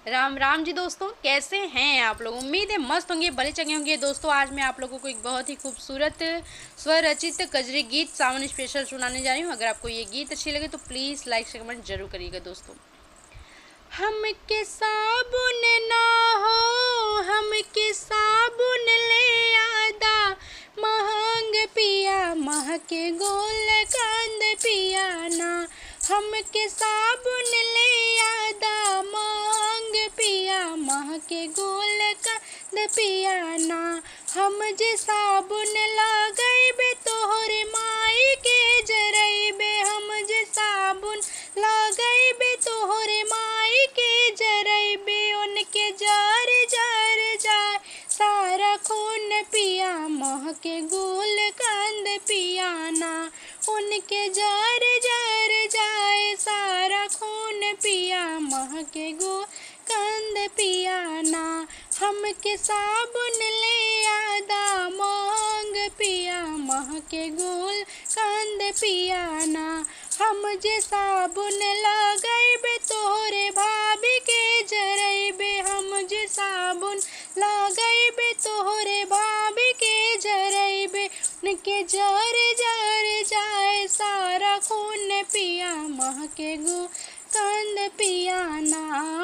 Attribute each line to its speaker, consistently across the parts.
Speaker 1: राम राम जी दोस्तों, कैसे हैं आप लोग। उम्मीद है मस्त होंगे, भले चंगे होंगे। दोस्तों आज मैं आप लोगों को एक बहुत ही खूबसूरत स्वरचित कजरी गीत सावन स्पेशल सुनाने जा रही हूँ। अगर आपको ये गीत अच्छी लगे तो प्लीज़ लाइक से कमेंट जरूर करिएगा दोस्तों। हमके साबुन ना हो, हमके साबुन ले आदा, महंग पिया महके गोल कंद पिया ना। हमके साबुन ले आदा, महंग पिया महके गोल कंद पिया ना। हम जे साबुन लगैबे तोहरे माई के जरैबे, हम जे साबुन लगैबे तोहरे माई के जरैबे। उनके जर जर जाए सारा खून पिया महके गोल कंद पियाना। उनके जर जर जाए सारा खून पिया महके गोल कंद पियाना। हमके साबुन ले आदा, महंग पिया महके गोल कंद पियाना। हम जे साबुन लगैबे तोहरे भाभी के जरैबे, हम जे साबुन लगैबे तोहरे भाभी के जरैबे। उनके जर जर जाए सारा खून पिया महके गोल कंद पियाना।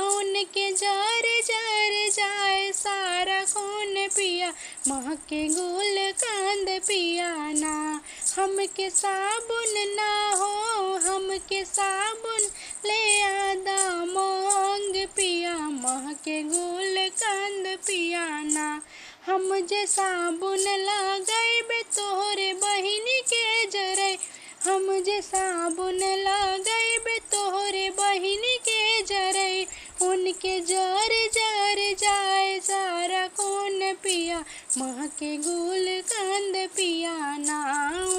Speaker 1: उनके जर जर जाए सारा खून पिया महके गोल कंद पियाना। हमके साबुन ना हो, हमके साबुन ले आदा, महंग पिया महके गोल कंद पियाना। हम जे साबुन लगैबे तोहरे बहिनी के जरै, हम जे साबुन लगैबे तोहरे बहिनी के जरै। उनके जर जर जाए सारा खून पिया महके गोल कंद पियाना।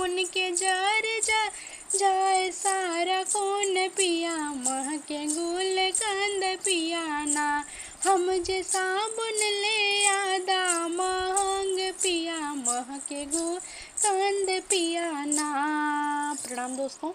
Speaker 1: उनके जर जर जाए सारा खून पिया महके गोल कंद पियाना। हम जे साबुन ले आदा, महंग पिया महके गोल कंद पियाना। प्रणाम दोस्तों।